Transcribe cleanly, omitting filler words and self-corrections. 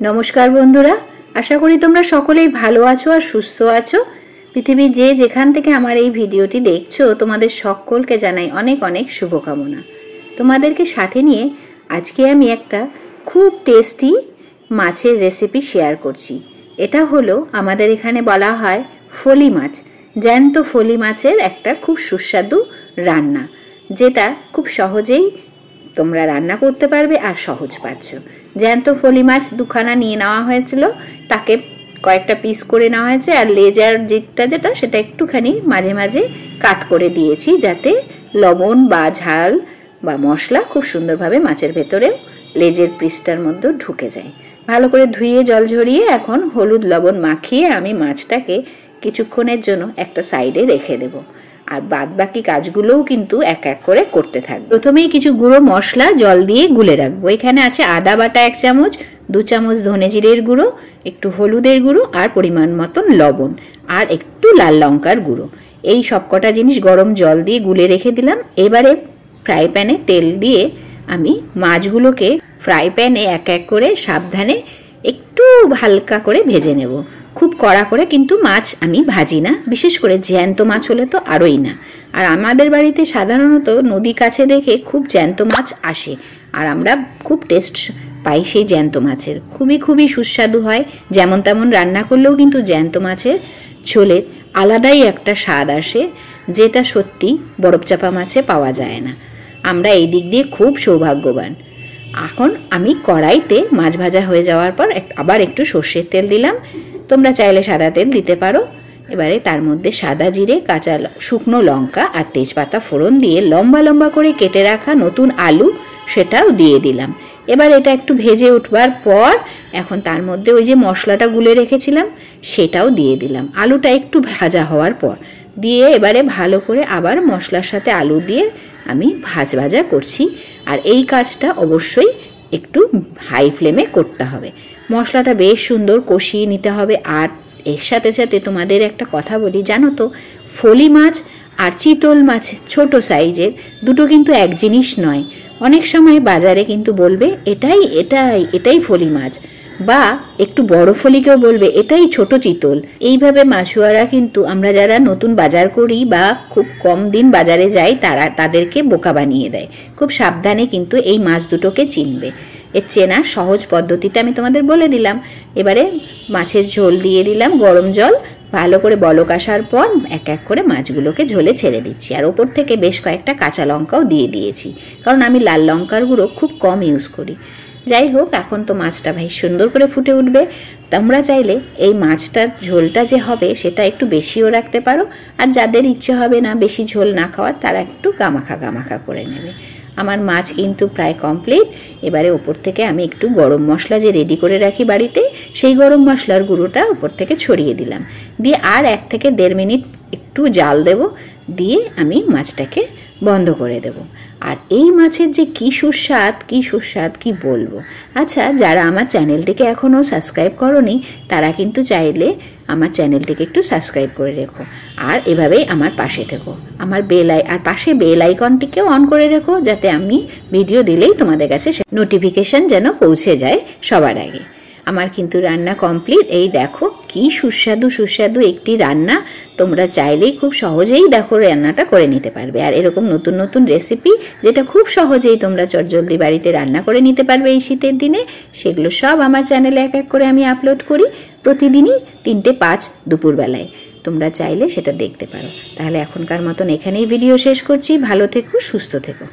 নমস্কার বন্ধুরা, আশা করি তোমরা সকলেই ভালো আছো আর সুস্থ আছো। পৃথিবীর যে যেখান থেকে আমার এই ভিডিওটি দেখছো তোমাদের সকলকে জানাই অনেক অনেক শুভকামনা। তোমাদেরকে সাথে নিয়ে আজকে আমি একটা খুব টেস্টি মাছের রেসিপি শেয়ার করছি। এটা হলো আমাদের এখানে বলা হয় ফলি মাছ, জ্যান্ত ফলি মাছের একটা খুব সুস্বাদু রান্না, যেটা খুব সহজেই তোমরা রান্না করতে পারবে আর সহজ পাচ্ছ। জ্যান্ত ফলি মাছ দুখানা নিয়ে নেওয়া হয়েছিল, তাকে কয়েকটা পিস করে নেওয়া হয়েছে, আর লেজার যেটা সেটা একটুখানি মাঝে মাঝে কাট করে দিয়েছি, যাতে লবণ বা ঝাল বা মশলা খুব সুন্দরভাবে মাছের ভেতরে লেজের পিসটার মধ্যে ঢুকে যায়। ভালো করে ধুয়ে জল ঝরিয়ে এখন হলুদ লবণ মাখিয়ে আমি মাছটাকে কিছুক্ষণের জন্য একটা সাইডে রেখে দেব, আর বাদ বাকি কাজগুলোও কিন্তু এক এক করে করতে থাকবে। প্রথমেই কিছু গুঁড়ো মশলা জল দিয়ে গুলে রাখবো। এখানে আছে আদা বাটা 1 চামচ, 2 চামচ ধনে জিরের গুঁড়ো, একটু হলুদের গুঁড়ো আর পরিমাণ মতন লবণ, আর একটু লাল লঙ্কার গুঁড়ো। এই সবকটা জিনিস গরম জল দিয়ে গুলে রেখে দিলাম। এবারে ফ্রাই প্যানে তেল দিয়ে আমি মাছগুলোকে ফ্রাই প্যানে এক এক করে সাবধানে একটু হালকা করে ভেজে নেব। খুব কড়া করে কিন্তু মাছ আমি ভাজি না, বিশেষ করে জ্যান্ত মাছ হলে তো আরোই না। আর আমাদের বাড়িতে সাধারণত নদী কাছে দেখে খুব জ্যান্ত মাছ আসে, আর আমরা খুব টেস্ট পাই সেই জ্যান্ত মাছের। খুবই সুস্বাদু হয়। যেমন তেমন রান্না করলেও কিন্তু জ্যান্ত মাছের ঝোলের আলাদাই একটা স্বাদ আসে, যেটা সত্যি বরফ চাপা মাছে পাওয়া যায় না। আমরা এই দিক দিয়ে খুব সৌভাগ্যবান। এখন আমি কড়াইতে মাছ ভাজা হয়ে যাওয়ার পর আবার একটু সর্ষের তেল দিলাম। তোমরা চাইলে সাদা তেল দিতে পারো। এবারে তার মধ্যে সাদা জিরে, কাঁচা শুকনো লঙ্কা আর তেজপাতা ফোড়ন দিয়ে লম্বা লম্বা করে কেটে রাখা নতুন আলু সেটাও দিয়ে দিলাম। এবার এটা একটু ভেজে উঠবার পর এখন তার মধ্যে ওই যে মশলাটা গুলে রেখেছিলাম সেটাও দিয়ে দিলাম। আলুটা একটু ভাজা হওয়ার পর দিয়ে এবারে ভালো করে আবার মশলার সাথে আলু দিয়ে আমি ভাজা করছি। আর এই কাজটা অবশ্যই একটু হাই ফ্লেমে করতে হবে। মশলাটা বেশ সুন্দর কষিয়ে নিতে হবে। আর এর সাথে সাথে তোমাদের একটা কথা বলি, জানো তো, ফলি মাছ আর চিতল মাছ ছোট সাইজের দুটো কিন্তু এক জিনিস নয়। অনেক সময় বাজারে কিন্তু বলবে এটাই ফলি মাছ, বা একটু বড় ফলিকেও বলবে এটাই ছোট চিতল। এইভাবে মাছুয়ারা কিন্তু আমরা যারা নতুন বাজার করি বা খুব কম দিন বাজারে যাই তাদেরকে বোকা বানিয়ে দেয়। খুব সাবধানে কিন্তু এই মাছ দুটোকে চিনবে। এর চেনার সহজ পদ্ধতিটা আমি তোমাদের বলে দিলাম। এবারে মাছের ঝোল দিয়ে দিলাম, গরম জল। ভালো করে বলক আসার পর এক এক করে মাছগুলোকে ঝোলে ছেড়ে দিচ্ছি, আর ওপর থেকে বেশ কয়েকটা কাঁচা লঙ্কাও দিয়ে দিয়েছি, কারণ আমি লাল লঙ্কার গুঁড়ো খুব কম ইউজ করি। যাই হোক, এখন তো মাছটা ভাই সুন্দর করে ফুটে উঠবে। তোমরা চাইলে এই মাছটার ঝোলটা যে হবে সেটা একটু বেশিও রাখতে পারো, আর যাদের ইচ্ছে হবে না বেশি ঝোল না খাওয়ার তারা একটু গামাখা করে নেবে। আমার মাছ কিন্তু প্রায় কমপ্লিট। এবারে ওপর থেকে আমি একটু গরম মশলা যে রেডি করে রাখি বাড়িতে, সেই গরম মশলার গুঁড়োটা ওপর থেকে ছড়িয়ে দিলাম। দিয়ে আর 1 থেকে 1.5 মিনিট একটু জাল দেব, দিয়ে আমি মাছটাকে বন্ধ করে দেব। আর এই মাছের যে কি সুস্বাদ কি বলবো। আচ্ছা, যারা আমার চ্যানেলটিকে এখনও সাবস্ক্রাইব করোনি তারা কিন্তু চাইলে আমার চ্যানেলটিকে একটু সাবস্ক্রাইব করে রেখো, আর এভাবেই আমার পাশে থেকো। আমার পাশে বেল আইকনটিকেও অন করে রেখো, যাতে আমি ভিডিও দিলেই তোমাদের কাছে নোটিফিকেশন যেন পৌঁছে যায় সবার আগে। আমার কিন্তু রান্না কমপ্লিট। এই দেখো কি সুস্বাদু একটি রান্না। তোমরা চাইলেই খুব সহজেই দেখো রান্নাটা করে নিতে পারবে। আর এরকম নতুন রেসিপি যেটা খুব সহজেই তোমরা চটজলদি বাড়িতে রান্না করে নিতে পারবে এই শীতের দিনে, সেগুলো সব আমার চ্যানেলে এক এক করে আমি আপলোড করি প্রতিদিনই 3টে 5 দুপুরবেলায়। তোমরা চাইলে সেটা দেখতে পারো। তাহলে এখনকার মতন এখানেই ভিডিও শেষ করছি। ভালো থেকো, সুস্থ থেকো।